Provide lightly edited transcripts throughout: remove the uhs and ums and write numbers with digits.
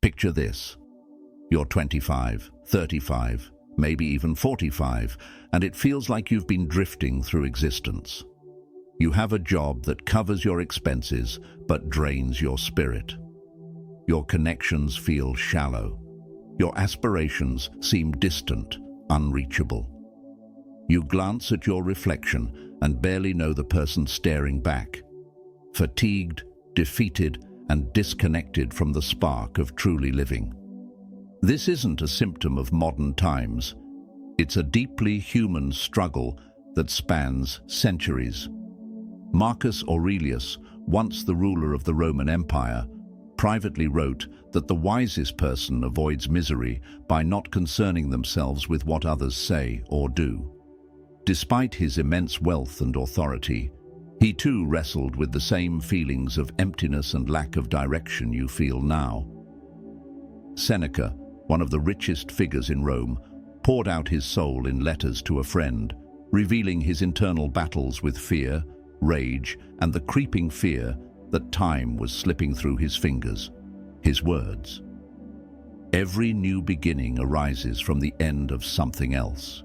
Picture this. You're 25, 35, maybe even 45, and it feels like you've been drifting through existence. You have a job that covers your expenses but drains your spirit. Your connections feel shallow. Your aspirations seem distant, unreachable. You glance at your reflection and barely know the person staring back. Fatigued, defeated, and disconnected from the spark of truly living. This isn't a symptom of modern times. It's a deeply human struggle that spans centuries. Marcus Aurelius, once the ruler of the Roman Empire, privately wrote that the wisest person avoids misery by not concerning themselves with what others say or do. Despite his immense wealth and authority, he too wrestled with the same feelings of emptiness and lack of direction you feel now. Seneca, one of the richest figures in Rome, poured out his soul in letters to a friend, revealing his internal battles with fear, rage, and the creeping fear that time was slipping through his fingers. His words: "Every new beginning arises from the end of something else."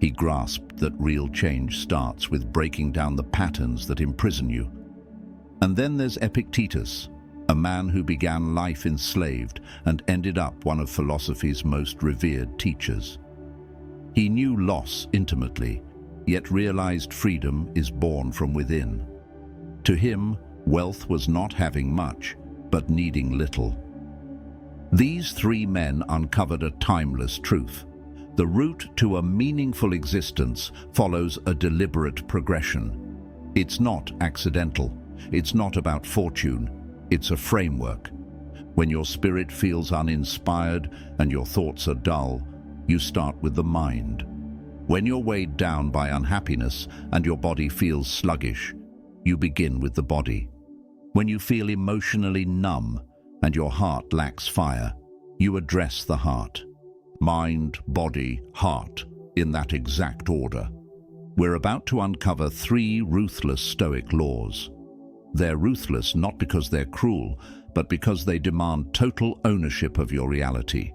He grasped that real change starts with breaking down the patterns that imprison you. And then there's Epictetus, a man who began life enslaved and ended up one of philosophy's most revered teachers. He knew loss intimately, yet realized freedom is born from within. To him, wealth was not having much, but needing little. These three men uncovered a timeless truth. The route to a meaningful existence follows a deliberate progression. It's not accidental. It's not about fortune. It's a framework. When your spirit feels uninspired and your thoughts are dull, you start with the mind. When you're weighed down by unhappiness and your body feels sluggish, you begin with the body. When you feel emotionally numb and your heart lacks fire, you address the heart. Mind, body, heart, in that exact order. We're about to uncover three ruthless Stoic laws. They're ruthless not because they're cruel, but because they demand total ownership of your reality.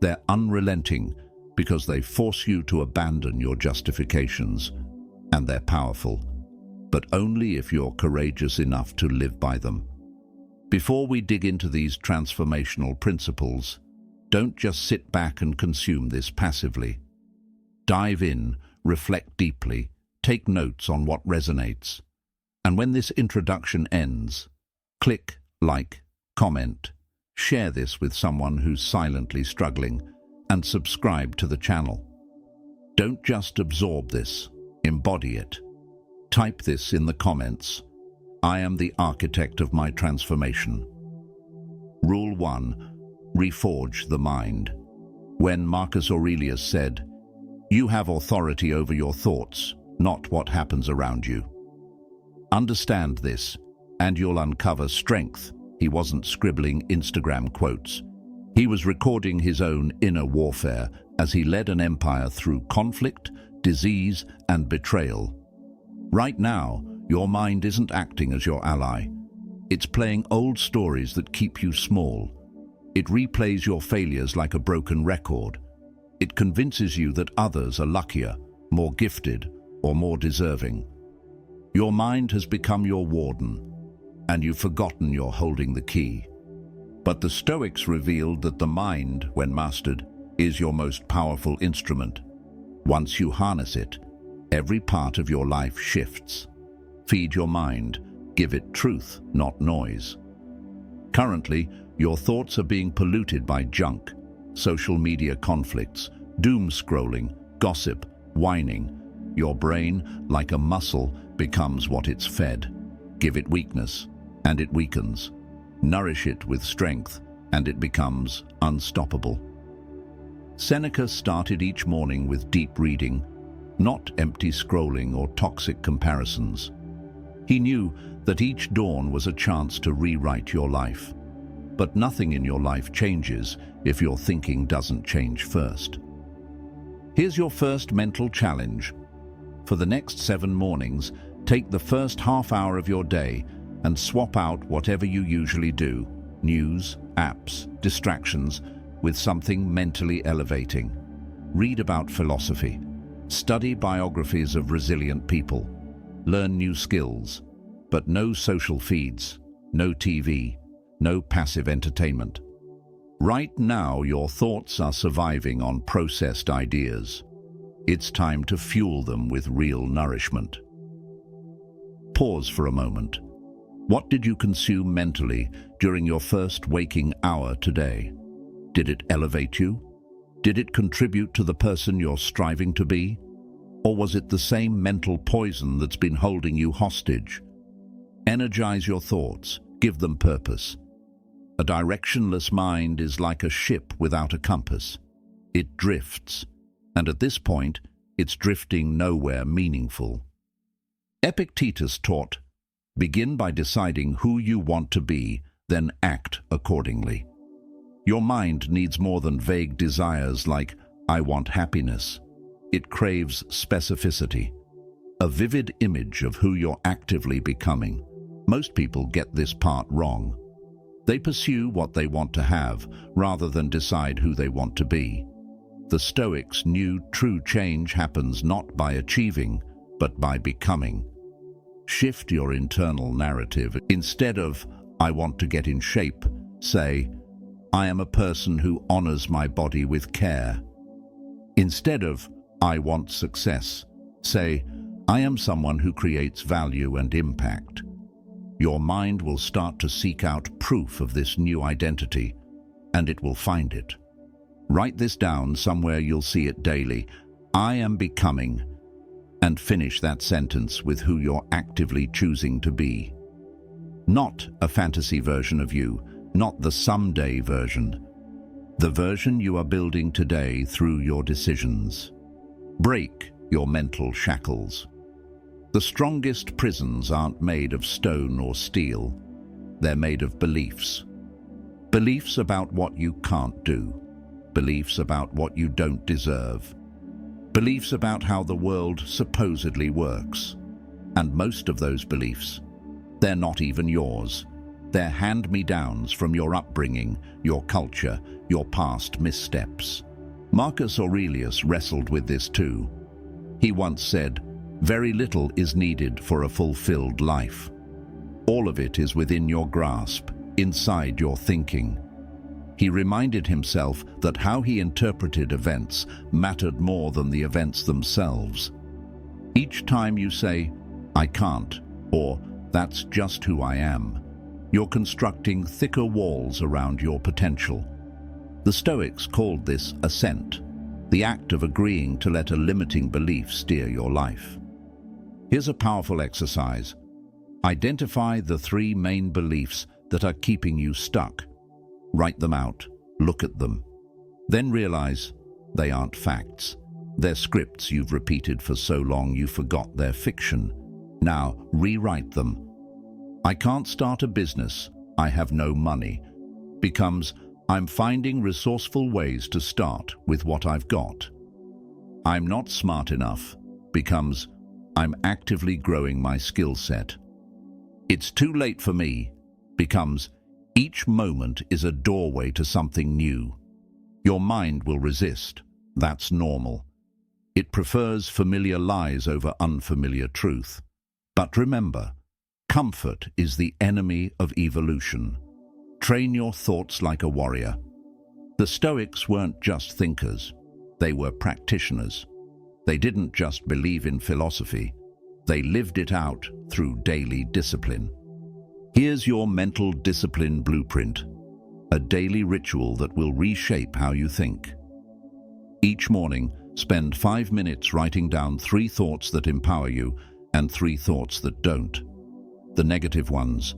They're unrelenting because they force you to abandon your justifications. And they're powerful, but only if you're courageous enough to live by them. Before we dig into these transformational principles, don't just sit back and consume this passively. Dive in, reflect deeply, take notes on what resonates. And when this introduction ends, click like, comment, share this with someone who's silently struggling, and subscribe to the channel. Don't just absorb this, embody it. Type this in the comments: "I am the architect of my transformation." Rule 1. Reforge the mind. When Marcus Aurelius said, "You have authority over your thoughts, not what happens around you." Understand this, and you'll uncover strength. He wasn't scribbling Instagram quotes. He was recording his own inner warfare as he led an empire through conflict, disease, and betrayal. Right now, your mind isn't acting as your ally. It's playing old stories that keep you small. It replays your failures like a broken record. It convinces you that others are luckier, more gifted, or more deserving. Your mind has become your warden, and you've forgotten you're holding the key. But the Stoics revealed that the mind, when mastered, is your most powerful instrument. Once you harness it, every part of your life shifts. Feed your mind, give it truth, not noise. Currently, your thoughts are being polluted by junk, social media conflicts, doom scrolling, gossip, whining. Your brain, like a muscle, becomes what it's fed. Give it weakness, and it weakens. Nourish it with strength, and it becomes unstoppable. Seneca started each morning with deep reading, not empty scrolling or toxic comparisons. He knew that each dawn was a chance to rewrite your life. But nothing in your life changes if your thinking doesn't change first. Here's your first mental challenge. For the next 7 mornings, take the first half hour of your day and swap out whatever you usually do: news, apps, distractions with something mentally elevating. Read about philosophy. Study biographies of resilient people. Learn new skills. But no social feeds, no TV, no passive entertainment. Right now, your thoughts are surviving on processed ideas. It's time to fuel them with real nourishment. Pause for a moment. What did you consume mentally during your first waking hour today? Did it elevate you? Did it contribute to the person you're striving to be? Or was it the same mental poison that's been holding you hostage? Energize your thoughts, give them purpose. A directionless mind is like a ship without a compass. It drifts, and at this point, it's drifting nowhere meaningful. Epictetus taught, begin by deciding who you want to be, then act accordingly. Your mind needs more than vague desires like, I want happiness. It craves specificity, a vivid image of who you're actively becoming. Most people get this part wrong. They pursue what they want to have rather than decide who they want to be. The Stoics knew true change happens not by achieving, but by becoming. Shift your internal narrative. Instead of, I want to get in shape, say, I am a person who honors my body with care. Instead of, I want success, say, I am someone who creates value and impact. Your mind will start to seek out proof of this new identity, and it will find it. Write this down somewhere you'll see it daily. I am becoming, and finish that sentence with who you're actively choosing to be. Not a fantasy version of you, not the someday version. The version you are building today through your decisions. Break your mental shackles. The strongest prisons aren't made of stone or steel. They're made of beliefs. Beliefs about what you can't do. Beliefs about what you don't deserve. Beliefs about how the world supposedly works. And most of those beliefs, they're not even yours. They're hand-me-downs from your upbringing, your culture, your past missteps. Marcus Aurelius wrestled with this too. He once said, very little is needed for a fulfilled life. All of it is within your grasp, inside your thinking. He reminded himself that how he interpreted events mattered more than the events themselves. Each time you say, I can't, or that's just who I am, you're constructing thicker walls around your potential. The Stoics called this assent, the act of agreeing to let a limiting belief steer your life. Here's a powerful exercise. Identify the 3 main beliefs that are keeping you stuck. Write them out, look at them. Then realize they aren't facts. They're scripts you've repeated for so long you forgot they're fiction. Now rewrite them. I can't start a business, I have no money, becomes I'm finding resourceful ways to start with what I've got. I'm not smart enough becomes I'm actively growing my skill set. It's too late for me becomes each moment is a doorway to something new. Your mind will resist. That's normal. It prefers familiar lies over unfamiliar truth. But remember, comfort is the enemy of evolution. Train your thoughts like a warrior. The Stoics weren't just thinkers. They were practitioners. They didn't just believe in philosophy. They lived it out through daily discipline. Here's your mental discipline blueprint, a daily ritual that will reshape how you think. Each morning, spend 5 minutes writing down 3 thoughts that empower you and 3 thoughts that don't. The negative ones.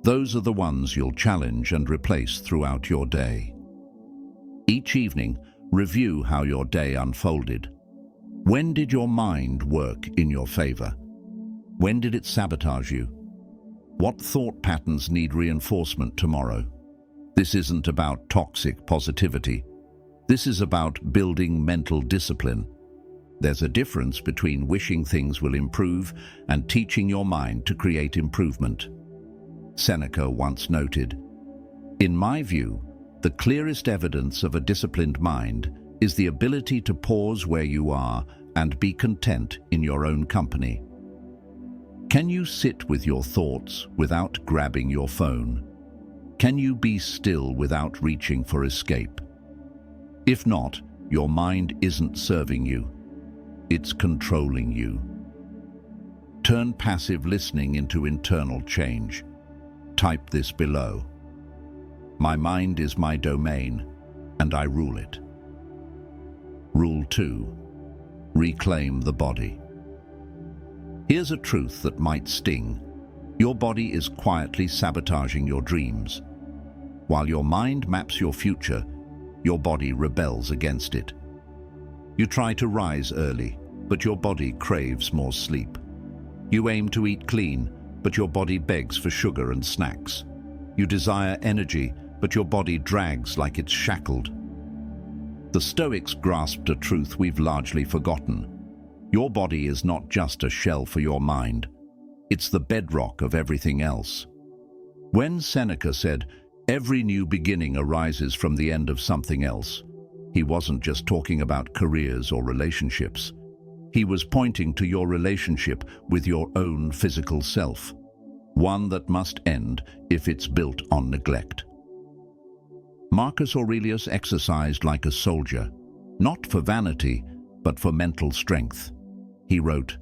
Those are the ones you'll challenge and replace throughout your day. Each evening, review how your day unfolded. When did your mind work in your favor? When did it sabotage you? What thought patterns need reinforcement tomorrow? This isn't about toxic positivity. This is about building mental discipline. There's a difference between wishing things will improve and teaching your mind to create improvement. Seneca once noted, In my view, the clearest evidence of a disciplined mind is the ability to pause where you are and be content in your own company. Can you sit with your thoughts without grabbing your phone? Can you be still without reaching for escape? If not, your mind isn't serving you. It's controlling you. Turn passive listening into internal change. Type this below. My mind is my domain, and I rule it. Rule 2. Reclaim the body. Here's a truth that might sting. Your body is quietly sabotaging your dreams. While your mind maps your future, your body rebels against it. You try to rise early, but your body craves more sleep. You aim to eat clean, but your body begs for sugar and snacks. You desire energy, but your body drags like it's shackled. The Stoics grasped a truth we've largely forgotten. Your body is not just a shell for your mind. It's the bedrock of everything else. When Seneca said, "Every new beginning arises from the end of something else," he wasn't just talking about careers or relationships. He was pointing to your relationship with your own physical self, one that must end if it's built on neglect. Marcus Aurelius exercised like a soldier, not for vanity, but for mental strength. He wrote,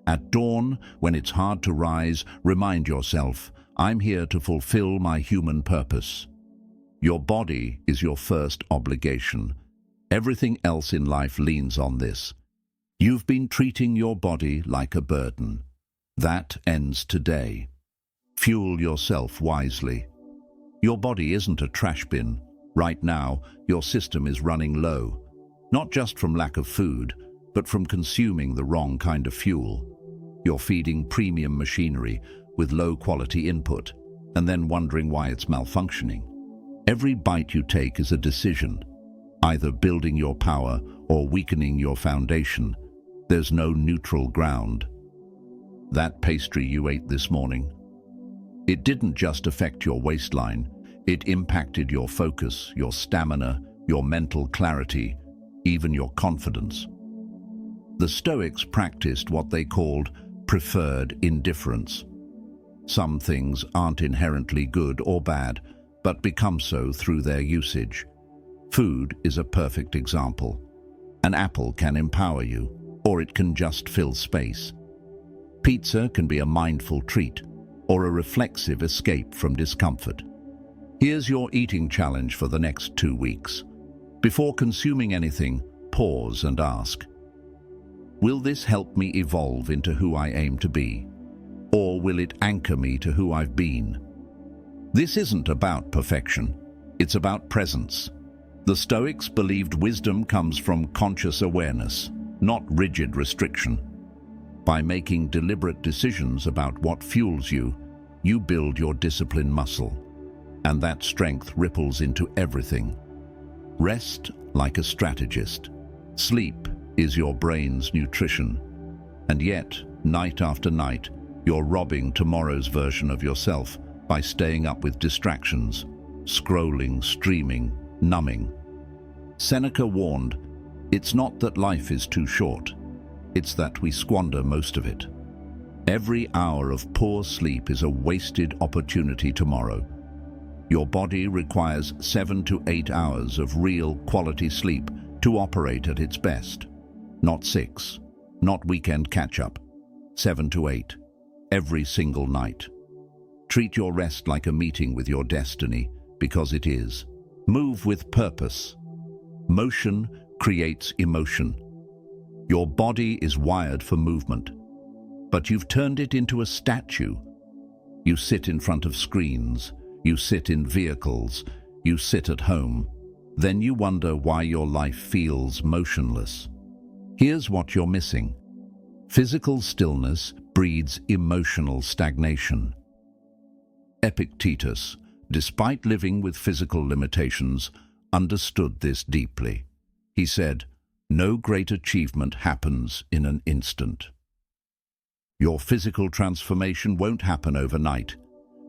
"At dawn, when it's hard to rise, remind yourself, I'm here to fulfill my human purpose." Your body is your first obligation. Everything else in life leans on this. You've been treating your body like a burden. That ends today. Fuel yourself wisely. Your body isn't a trash bin. Right now, your system is running low, not just from lack of food, but from consuming the wrong kind of fuel. You're feeding premium machinery with low-quality input, and then wondering why it's malfunctioning. Every bite you take is a decision, either building your power or weakening your foundation. There's no neutral ground. That pastry you ate this morning, it didn't just affect your waistline, it impacted your focus, your stamina, your mental clarity, even your confidence. The Stoics practiced what they called preferred indifference. Some things aren't inherently good or bad, but become so through their usage. Food is a perfect example. An apple can empower you, or it can just fill space. Pizza can be a mindful treat, or a reflexive escape from discomfort. Here's your eating challenge for the next 2 weeks. Before consuming anything, pause and ask, will this help me evolve into who I aim to be? Or will it anchor me to who I've been? This isn't about perfection, it's about presence. The Stoics believed wisdom comes from conscious awareness, not rigid restriction. By making deliberate decisions about what fuels you, you build your discipline muscle, and that strength ripples into everything. Rest like a strategist. Sleep is your brain's nutrition. And yet, night after night, you're robbing tomorrow's version of yourself by staying up with distractions, scrolling, streaming, numbing. Seneca warned, it's not that life is too short, it's that we squander most of it. Every hour of poor sleep is a wasted opportunity tomorrow. Your body requires 7 to 8 hours of real quality sleep to operate at its best. Not 6, not weekend catch-up. 7 to 8, every single night. Treat your rest like a meeting with your destiny, because it is. Move with purpose. Motion creates emotion. Your body is wired for movement, but you've turned it into a statue. You sit in front of screens, you sit in vehicles, you sit at home. Then you wonder why your life feels motionless. Here's what you're missing. Physical stillness breeds emotional stagnation. Epictetus, despite living with physical limitations, understood this deeply. He said, "No great achievement happens in an instant." Your physical transformation won't happen overnight,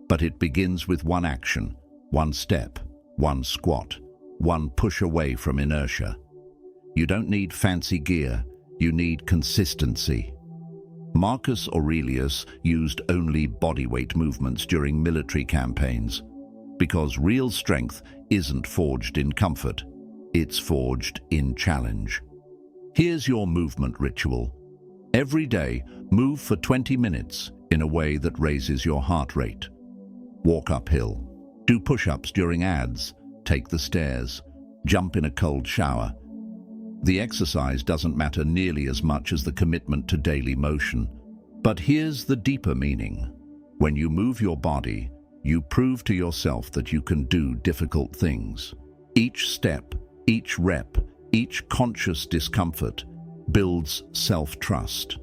but it begins with one action, One step, one squat, one push away from inertia. You don't need fancy gear, you need consistency. Marcus Aurelius used only bodyweight movements during military campaigns, because real strength isn't forged in comfort, it's forged in challenge. Here's your movement ritual. Every day, move for 20 minutes in a way that raises your heart rate. Walk uphill, do push-ups during ads, take the stairs, jump in a cold shower. The exercise doesn't matter nearly as much as the commitment to daily motion. But here's the deeper meaning. When you move your body, you prove to yourself that you can do difficult things. Each step, each rep, each conscious discomfort builds self-trust.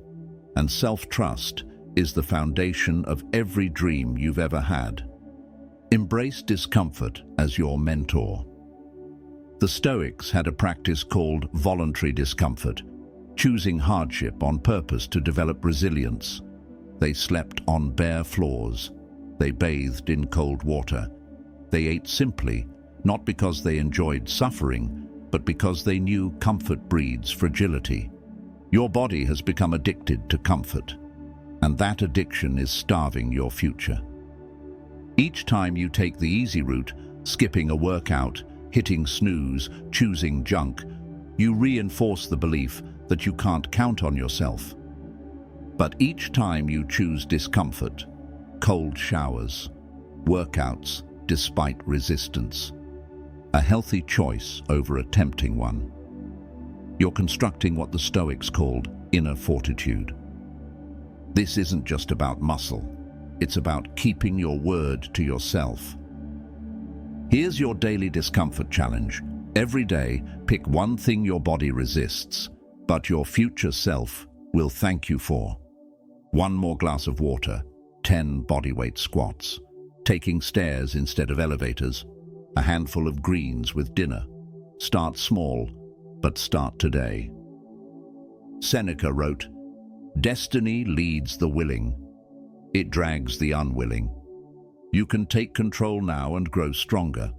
And self-trust is the foundation of every dream you've ever had. Embrace discomfort as your mentor. The Stoics had a practice called voluntary discomfort, choosing hardship on purpose to develop resilience. They slept on bare floors. They bathed in cold water. They ate simply, not because they enjoyed suffering, but because they knew comfort breeds fragility. Your body has become addicted to comfort, and that addiction is starving your future. Each time you take the easy route, skipping a workout, hitting snooze, choosing junk, you reinforce the belief that you can't count on yourself. But each time you choose discomfort, cold showers, workouts despite resistance, a healthy choice over a tempting one, you're constructing what the Stoics called inner fortitude. This isn't just about muscle, it's about keeping your word to yourself. Here's your daily discomfort challenge. Every day, pick one thing your body resists, but your future self will thank you for. One more glass of water, 10 bodyweight squats, taking stairs instead of elevators, a handful of greens with dinner. Start small, but start today. Seneca wrote, "Destiny leads the willing. It drags the unwilling. You can take control now and grow stronger,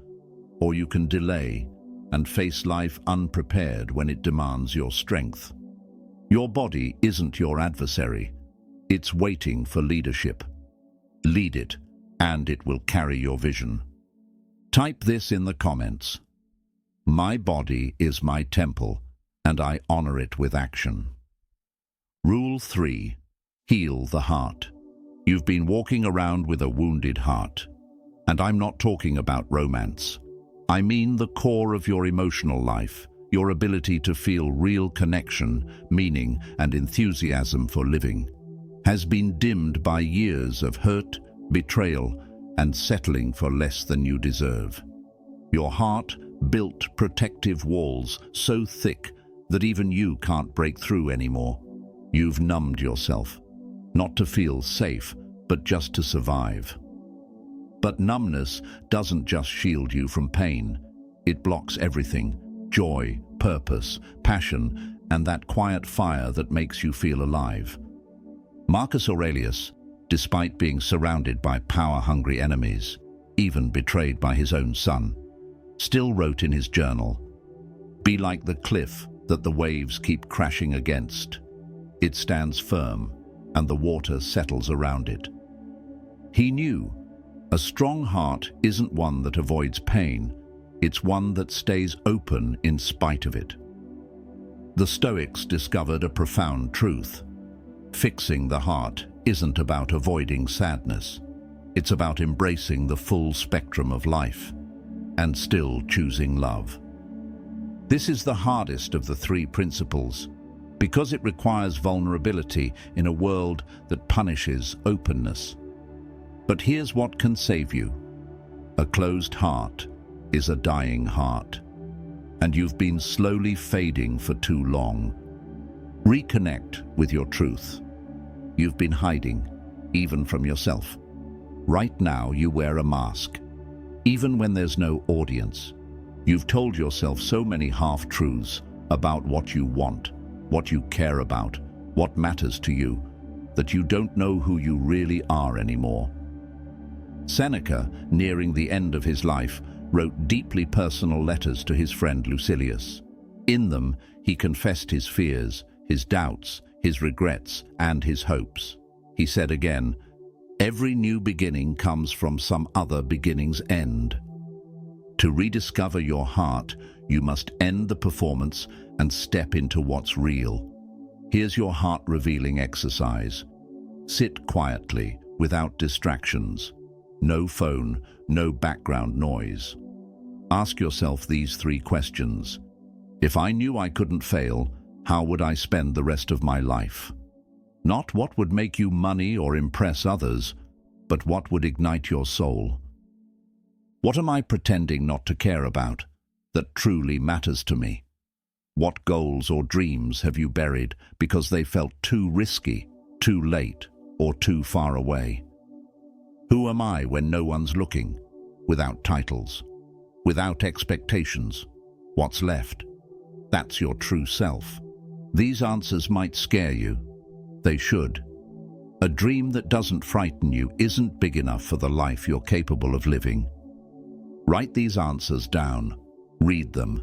or you can delay and face life unprepared when it demands your strength. Your body isn't your adversary. It's waiting for leadership. Lead it, and it will carry your vision." Type this in the comments. My body is my temple, and I honor it with action. Rule 3. Heal the heart. You've been walking around with a wounded heart. And I'm not talking about romance. I mean the core of your emotional life, your ability to feel real connection, meaning, and enthusiasm for living, has been dimmed by years of hurt, betrayal, and settling for less than you deserve. Your heart built protective walls so thick that even you can't break through anymore. You've numbed yourself, not to feel safe, but just to survive. But numbness doesn't just shield you from pain. It blocks everything: joy, purpose, passion, and that quiet fire that makes you feel alive. Marcus Aurelius, despite being surrounded by power-hungry enemies, even betrayed by his own son, still wrote in his journal, "Be like the cliff that the waves keep crashing against. It stands firm, and the water settles around it." He knew a strong heart isn't one that avoids pain, it's one that stays open in spite of it. The Stoics discovered a profound truth. Fixing the heart isn't about avoiding sadness. It's about embracing the full spectrum of life and still choosing love. This is the hardest of the three principles because it requires vulnerability in a world that punishes openness. But here's what can save you. A closed heart is a dying heart, and you've been slowly fading for too long. Reconnect with your truth. You've been hiding, even from yourself. Right now you wear a mask. Even when there's no audience, you've told yourself so many half-truths about what you want, what you care about, what matters to you, that you don't know who you really are anymore. Seneca, nearing the end of his life, wrote deeply personal letters to his friend Lucilius. In them, he confessed his fears, his doubts, his regrets, and his hopes. He said again, "Every new beginning comes from some other beginning's end." To rediscover your heart, you must end the performance and step into what's real. Here's your heart-revealing exercise. Sit quietly, without distractions. No phone, no background noise. Ask yourself these 3 questions. If I knew I couldn't fail, how would I spend the rest of my life? Not what would make you money or impress others, but what would ignite your soul. What am I pretending not to care about that truly matters to me? What goals or dreams have you buried because they felt too risky, too late, or too far away? Who am I when no one's looking? Without titles, without expectations, what's left? That's your true self. These answers might scare you. They should. A dream that doesn't frighten you isn't big enough for the life you're capable of living. Write these answers down. Read them.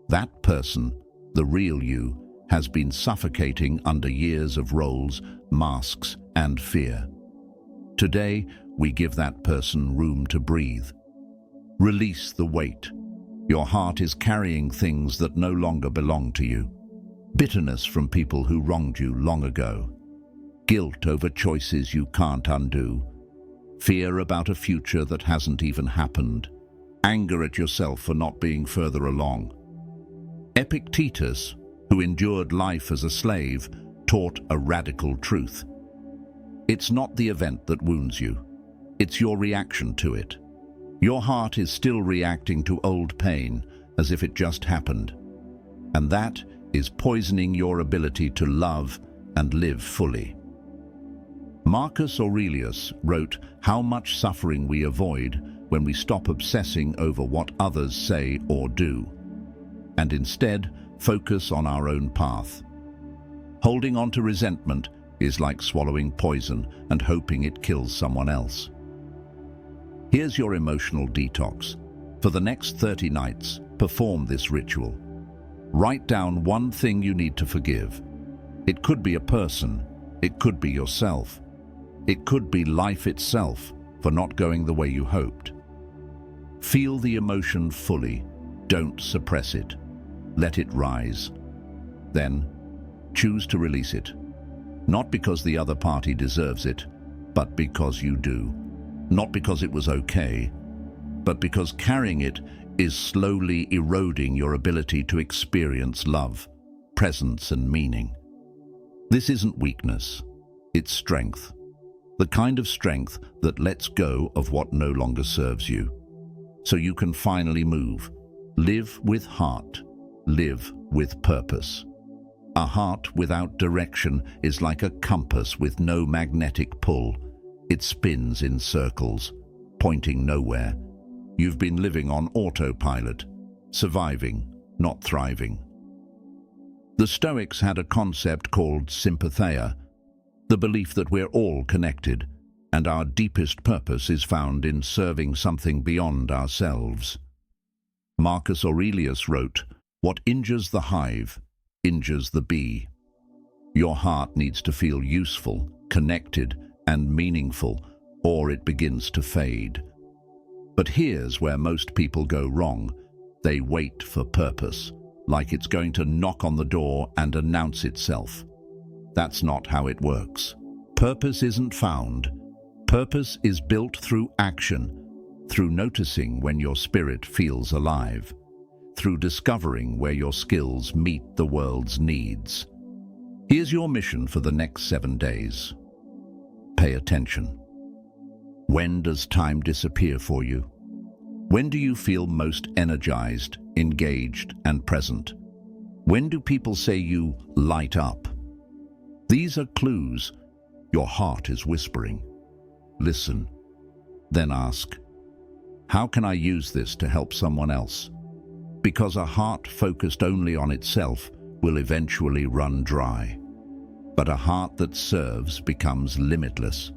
That person, the real you, has been suffocating under years of roles, masks, and fear. Today, we give that person room to breathe. Release the weight. Your heart is carrying things that no longer belong to you. Bitterness from people who wronged you long ago. Guilt over choices you can't undo. Fear about a future that hasn't even happened. Anger at yourself for not being further along. Epictetus, who endured life as a slave, taught a radical truth. It's not the event that wounds you. It's your reaction to it. Your heart is still reacting to old pain as if it just happened. And that is poisoning your ability to love and live fully. Marcus Aurelius wrote how much suffering we avoid when we stop obsessing over what others say or do, and instead focus on our own path. Holding on to resentment is like swallowing poison and hoping it kills someone else. Here's your emotional detox. For the next 30 nights, perform this ritual. Write down one thing you need to forgive. It could be a person. It could be yourself. It could be life itself for not going the way you hoped. Feel the emotion fully. Don't suppress it. Let it rise. Then, choose to release it. Not because the other party deserves it, but because you do. Not because it was okay, but because carrying it is slowly eroding your ability to experience love, presence, and meaning. This isn't weakness, it's strength. The kind of strength that lets go of what no longer serves you, so you can finally move. Live with heart, live with purpose. A heart without direction is like a compass with no magnetic pull. It spins in circles, pointing nowhere. You've been living on autopilot, surviving, not thriving. The Stoics had a concept called sympatheia, the belief that we're all connected, and our deepest purpose is found in serving something beyond ourselves. Marcus Aurelius wrote, "What injures the hive injures the bee." Your heart needs to feel useful, connected, and meaningful, or it begins to fade. But here's where most people go wrong. They wait for purpose, like it's going to knock on the door and announce itself. That's not how it works. Purpose isn't found. Purpose is built through action, through noticing when your spirit feels alive, through discovering where your skills meet the world's needs. Here's your mission for the next 7 days. Pay attention. When does time disappear for you? When do you feel most energized, engaged, and present? When do people say you light up? These are clues. Your heart is whispering. Listen. Then ask, how can I use this to help someone else? Because a heart focused only on itself will eventually run dry. But a heart that serves becomes limitless.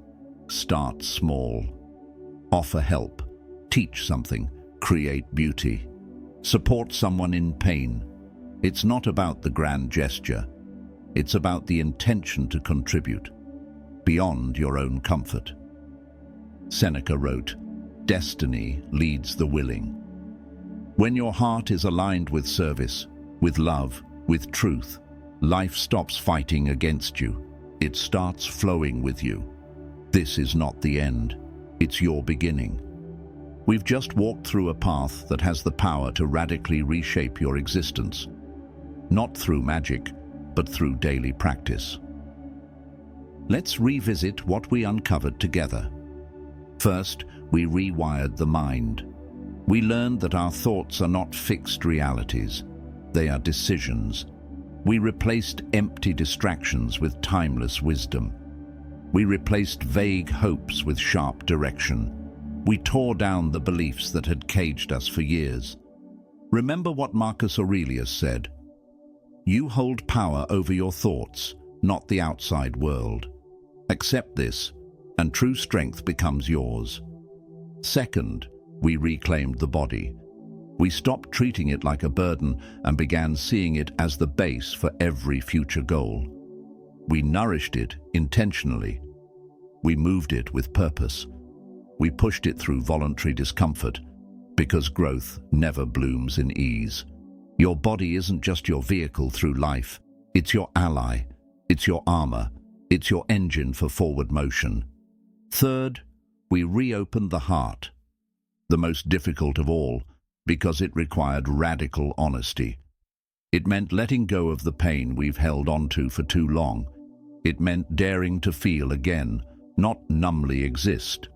Start small. offer help, teach something, create beauty, support someone in pain. It's not about the grand gesture. It's about the intention to contribute, beyond your own comfort. Seneca wrote, "Destiny leads the willing." When your heart is aligned with service, with love, with truth, life stops fighting against you. It starts flowing with you. This is not the end. It's your beginning. We've just walked through a path that has the power to radically reshape your existence. Not through magic, but through daily practice. Let's revisit what we uncovered together. First, we rewired the mind. We learned that our thoughts are not fixed realities. They are decisions. We replaced empty distractions with timeless wisdom. We replaced vague hopes with sharp direction. We tore down the beliefs that had caged us for years. Remember what Marcus Aurelius said: "You hold power over your thoughts, not the outside world. Accept this, and true strength becomes yours." Second, we reclaimed the body. We stopped treating it like a burden and began seeing it as the base for every future goal. We nourished it intentionally. We moved it with purpose. We pushed it through voluntary discomfort, because growth never blooms in ease. Your body isn't just your vehicle through life. It's your ally. It's your armor. It's your engine for forward motion. Third, we reopened the heart. The most difficult of all, because it required radical honesty. It meant letting go of the pain we've held onto for too long. It meant daring to feel again, not numbly exist.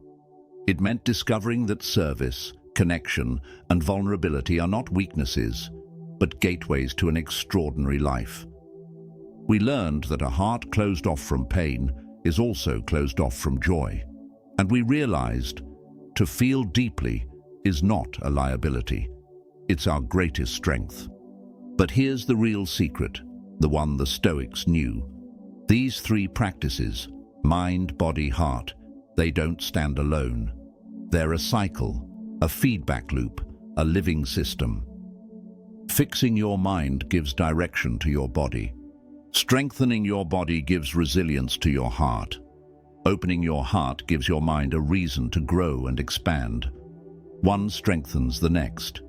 It meant discovering that service, connection, and vulnerability are not weaknesses, but gateways to an extraordinary life. We learned that a heart closed off from pain is also closed off from joy. And we realized to feel deeply is not a liability. It's our greatest strength. But here's the real secret, the one the Stoics knew. These three practices, mind, body, heart, they don't stand alone. They're a cycle, a feedback loop, a living system. Fixing your mind gives direction to your body. Strengthening your body gives resilience to your heart. Opening your heart gives your mind a reason to grow and expand. One strengthens the next.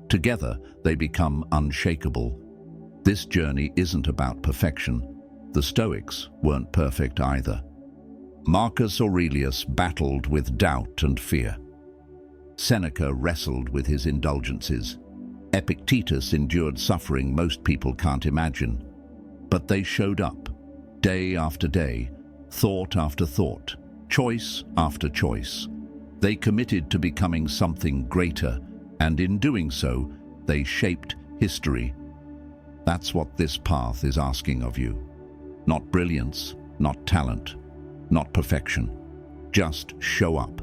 Together, they become unshakable. This journey isn't about perfection. The Stoics weren't perfect either. Marcus Aurelius battled with doubt and fear. Seneca wrestled with his indulgences. Epictetus endured suffering most people can't imagine. But they showed up, day after day, thought after thought, choice after choice. They committed to becoming something greater, and in doing so, they shaped history. That's what this path is asking of you. Not brilliance, not talent, not perfection. Just show up.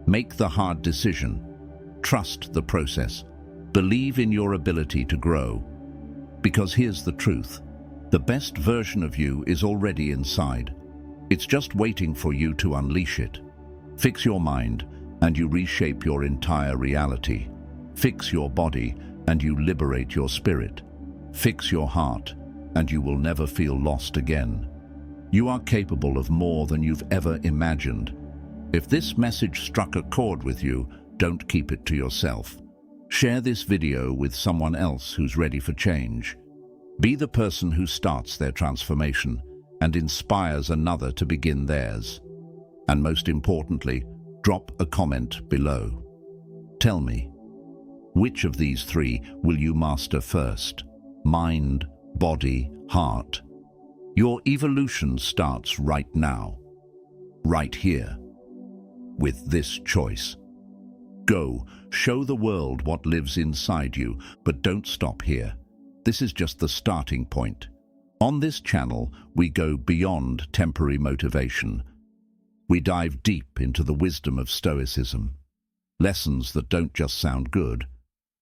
Make the hard decision. Trust the process. Believe in your ability to grow. Because here's the truth. The best version of you is already inside. It's just waiting for you to unleash it. Fix your mind, and you reshape your entire reality. Fix your body, and you liberate your spirit. Fix your heart, and you will never feel lost again. You are capable of more than you've ever imagined. If this message struck a chord with you, don't keep it to yourself. Share this video with someone else who's ready for change. Be the person who starts their transformation and inspires another to begin theirs. And most importantly, drop a comment below. Tell me, which of these three will you master first? Mind, body, heart. Your evolution starts right now, right here, with this choice. Go, show the world what lives inside you, but don't stop here. This is just the starting point. On this channel, we go beyond temporary motivation. We dive deep into the wisdom of Stoicism. Lessons that don't just sound good,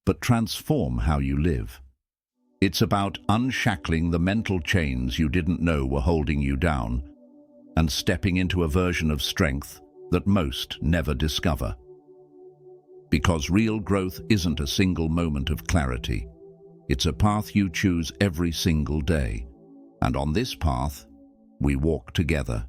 but transform how you live. It's about unshackling the mental chains you didn't know were holding you down and stepping into a version of strength that most never discover. Because real growth isn't a single moment of clarity. It's a path you choose every single day. And on this path, we walk together.